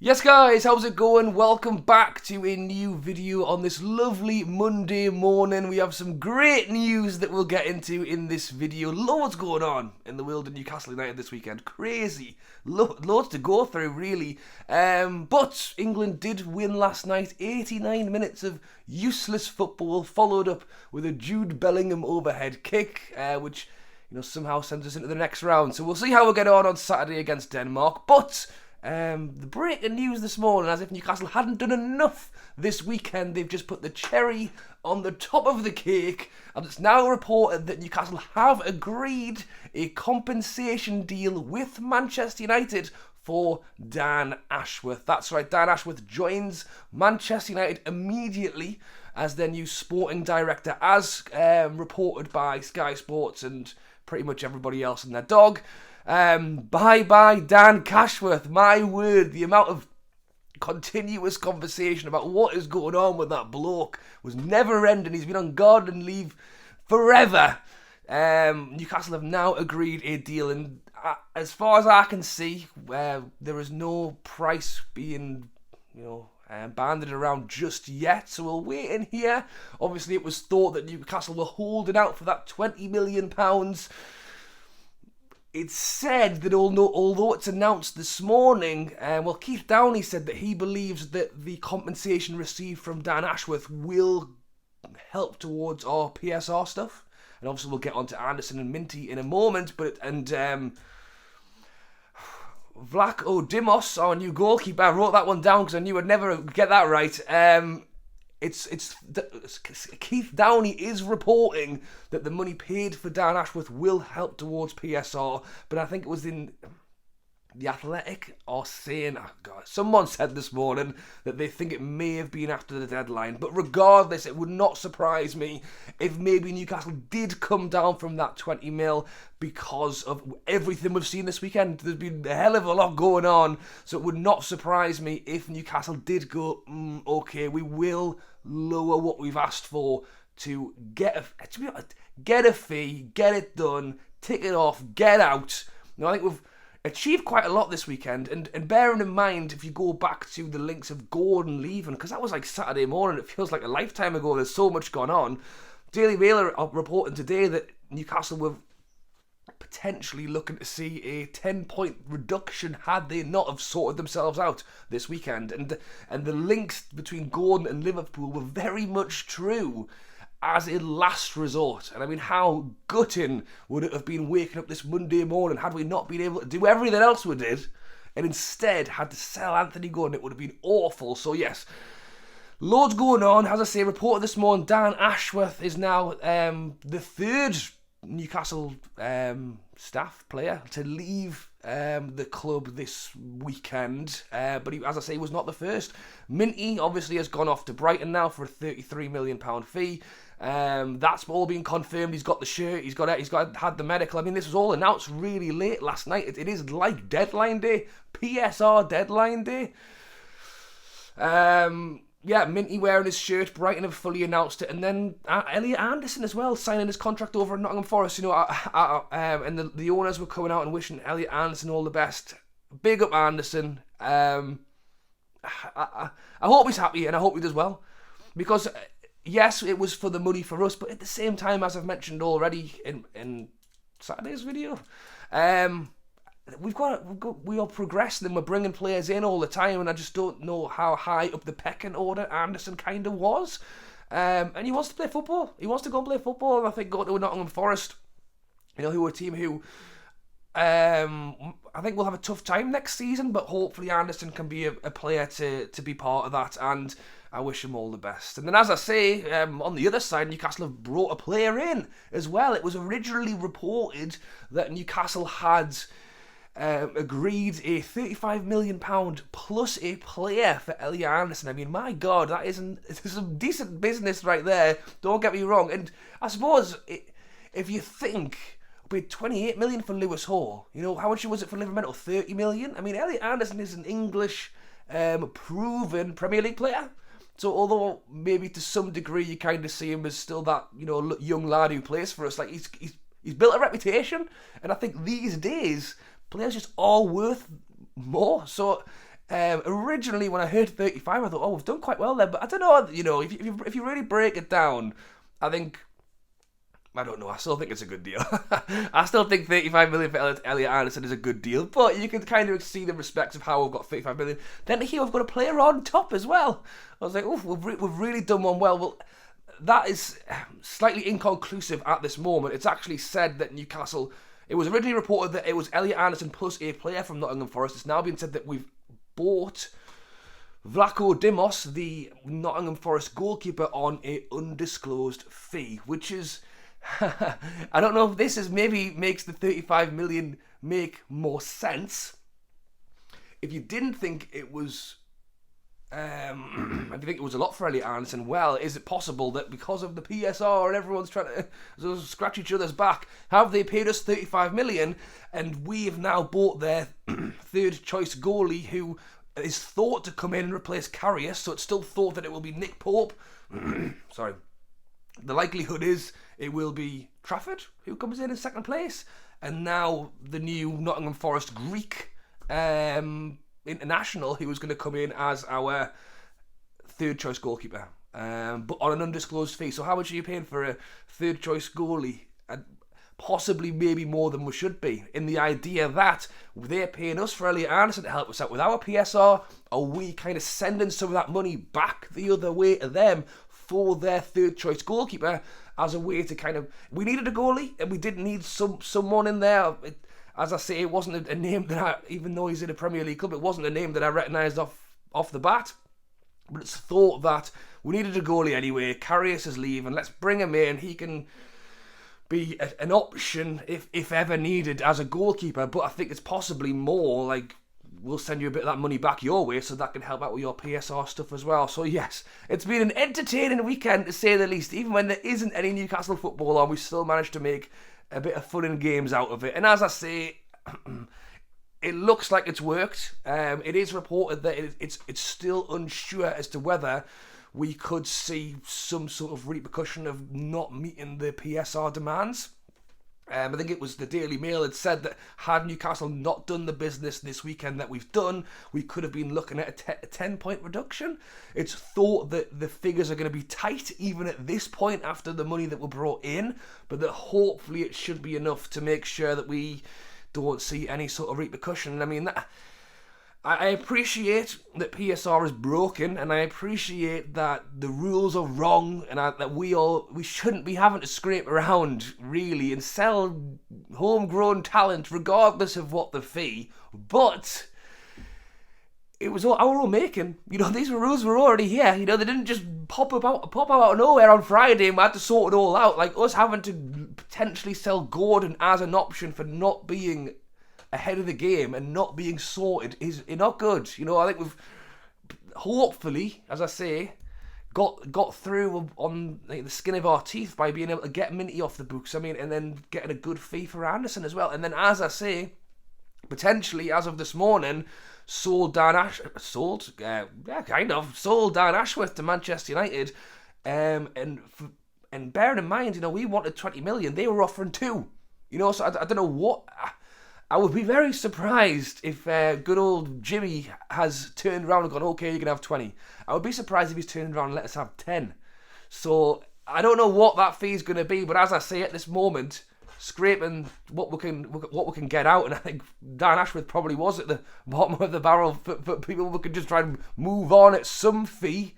Yes guys, how's it going? Welcome back to a new video on this lovely Monday morning. We have some great news that we'll get into in this video. Loads going on in the world of Newcastle United this weekend. Crazy. Loads to go through really. But England did win last night. 89 minutes of useless football followed up with a Jude Bellingham overhead kick, which somehow sends us into the next round. So we'll see how we get on Saturday against Denmark. But the breaking news this morning, as if Newcastle hadn't done enough this weekend, they've just put the cherry on the top of the cake, and it's now reported that Newcastle have agreed a compensation deal with Manchester United for Dan Ashworth. That's right, Dan Ashworth joins Manchester United immediately as their new sporting director, as reported by Sky Sports and pretty much everybody else and their dog. Bye-bye Dan Ashworth. My word, the amount of continuous conversation about what is going on with that bloke was never ending. He's been on garden leave forever. Newcastle have now agreed a deal, and as far as I can see, there is no price being, banded around just yet, so we'll wait in here. Obviously, it was thought that Newcastle were holding out for that £20 million. It's said that although it's announced this morning, Keith Downey said that he believes that the compensation received from Dan Ashworth will help towards our PSR stuff. And obviously we'll get onto Anderson and Minty in a moment. Vlaco Dimos, our new goalkeeper, I wrote that one down because I knew I'd never get that right. Keith Downey is reporting that the money paid for Dan Ashworth will help towards PSR, but I think it was in The Athletic or saying, someone said this morning that they think it may have been after the deadline. But regardless, it would not surprise me if maybe Newcastle did come down from that 20 mil because of everything we've seen this weekend. There's been a hell of a lot going on, so it would not surprise me if Newcastle did go, okay, we will lower what we've asked for to get a fee, get it done, tick it off, get out. I think we've achieved quite a lot this weekend, and bearing in mind, if you go back to the links of Gordon leaving, because that was like Saturday morning, it feels like a lifetime ago, there's so much gone on. Daily Mail are reporting today that Newcastle were potentially looking to see a 10-point reduction had they not have sorted themselves out this weekend, and the links between Gordon and Liverpool were very much true as a last resort. And I mean, how gutting would it have been waking up this Monday morning had we not been able to do everything else we did and instead had to sell Anthony Gordon? It would have been awful. So yes, loads going on. As I say, reported this morning, Dan Ashworth is now the third Newcastle staff player to leave the club this weekend, but he, as I say, was not the first. Minty obviously has gone off to Brighton now for a £33 million fee. That's all been confirmed. He's got the shirt. He's had the medical. I mean, this was all announced really late last night. It is like deadline day, PSR deadline day. Minty wearing his shirt. Brighton have fully announced it, and then Elliot Anderson as well signing his contract over at Nottingham Forest. And the owners were coming out and wishing Elliot Anderson all the best. Big up Anderson. I hope he's happy, and I hope he does well, because yes, it was for the money for us, but at the same time, as I've mentioned already in Saturday's video, we are progressing and we're bringing players in all the time, and I just don't know how high up the pecking order Anderson kind of was. And he wants to play football. He wants to go and play football, and I think going to Nottingham Forest, who are a team who I think will have a tough time next season, but hopefully Anderson can be a player to be part of that, and I wish him all the best. And then, as I say, on the other side, Newcastle have brought a player in as well. It was originally reported that Newcastle had agreed a £35 million plus a player for Elliot Anderson. I mean, my God, that is some decent business right there. Don't get me wrong. And I suppose if you think we had 28 million for Lewis Hall, how much was it for Liverpool? 30 million. I mean, Elliot Anderson is an English proven Premier League player. So although maybe to some degree you kind of see him as still that young lad who plays for us, like he's built a reputation, and I think these days players just are worth more. So Originally, when I heard 35, I thought, we've done quite well there. But I don't know, if you really break it down, I don't know. I still think it's a good deal. I still think 35 million for Elliot Anderson is a good deal. But you can kind of see the respects of how we've got 35 million. Then here we've got a player on top as well. I was like, we've really done one well. Well, that is slightly inconclusive at this moment. It's actually said that Newcastle... It was originally reported that it was Elliot Anderson plus a player from Nottingham Forest. It's now been said that we've bought Vlaco Dimos, the Nottingham Forest goalkeeper, on a undisclosed fee, which is... I don't know if this is maybe makes the 35 million make more sense. If you didn't think it was... if you think it was a lot for Elliot Anderson, well, is it possible that because of the PSR and everyone's trying to scratch each other's back, have they paid us 35 million and we have now bought their third choice goalie who is thought to come in and replace Karius, so it's still thought that it will be Nick Pope. Sorry. The likelihood is it will be Trafford who comes in second place, and now the new Nottingham Forest Greek international who was going to come in as our third choice goalkeeper, but on an undisclosed fee. So how much are you paying for a third choice goalie? And possibly maybe more than we should be, in the idea that they're paying us for Elliot Anderson to help us out with our PSR. Are we kind of sending some of that money back the other way to them for their third choice goalkeeper as a way to kind of... We needed a goalie and we did need someone in there. As I say, it wasn't a name that even though he's in a Premier League club, it wasn't a name that I recognised off the bat. But it's thought that we needed a goalie anyway. Karius is leaving. Let's bring him in. He can be an option if ever needed as a goalkeeper. But I think it's possibly more like we'll send you a bit of that money back your way, so that can help out with your PSR stuff as well. So yes, it's been an entertaining weekend to say the least. Even when there isn't any Newcastle football on, we still managed to make a bit of fun and games out of it. And as I say, it looks like it's worked. It is reported that it's still unsure as to whether we could see some sort of repercussion of not meeting the PSR demands. I think it was the Daily Mail had said that had Newcastle not done the business this weekend that we've done, we could have been looking at a 10-point reduction. It's thought that the figures are going to be tight even at this point after the money that were brought in, but that hopefully it should be enough to make sure that we don't see any sort of repercussion. I mean, I appreciate that PSR is broken, and I appreciate that the rules are wrong, and that we shouldn't be having to scrape around really and sell homegrown talent regardless of what the fee. But it was all our own making. These rules were already here. They didn't just pop out of nowhere on Friday and we had to sort it all out. Like us having to potentially sell Gordon as an option for not being ahead of the game and not being sorted is not good. I think we've hopefully, as I say, got through on the skin of our teeth by being able to get Minty off the books. I mean, and then getting a good fee for Anderson as well. And then, as I say, potentially as of this morning, sold Dan Ashworth to Manchester United. And bearing in mind, we wanted 20 million. They were offering 2. So I don't know what. I would be very surprised if good old Jimmy has turned around and gone, okay, you can have 20. I would be surprised if he's turned around and let us have 10. So I don't know what that fee is going to be, but as I say at this moment, scraping what we can get out, and I think Dan Ashworth probably was at the bottom of the barrel for people who could just try and move on at some fee.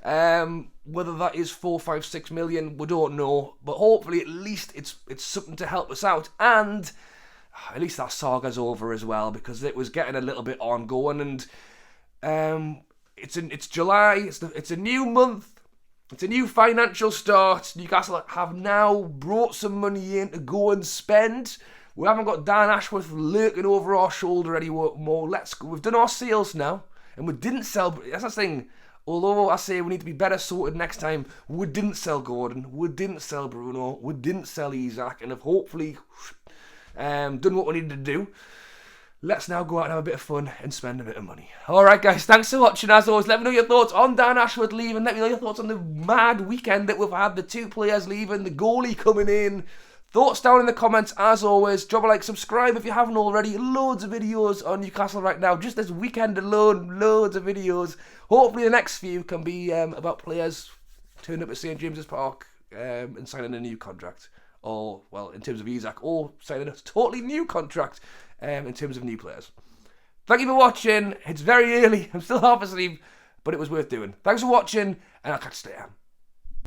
Whether that is 4, 5, 6 million, we don't know, but hopefully at least it's something to help us out, and at least that saga's over as well, because it was getting a little bit ongoing, and it's July, it's a new month, it's a new financial start. Newcastle have now brought some money in to go and spend. We haven't got Dan Ashworth lurking over our shoulder anymore. Let's go. We've done our sales now, and we didn't sell. That's the thing. Although I say we need to be better sorted next time, we didn't sell Gordon, we didn't sell Bruno, we didn't sell Isak, and have hopefully done what we needed to do. Let's now go out and have a bit of fun and spend a bit of money. Alright guys, thanks for watching. As always, let me know your thoughts on Dan Ashworth leaving. Let me know your thoughts on the mad weekend that we've had. The 2 players leaving, the goalie coming in, Thoughts down in the comments, as always. Drop a like, subscribe if you haven't already. Loads of videos on Newcastle right now. Just this weekend alone, loads of videos. Hopefully the next few can be about players turning up at St James's Park and signing a new contract. Or, well, in terms of Isaac, or signing a totally new contract in terms of new players. Thank you for watching. It's very early. I'm still half asleep, but it was worth doing. Thanks for watching, and I'll catch you later.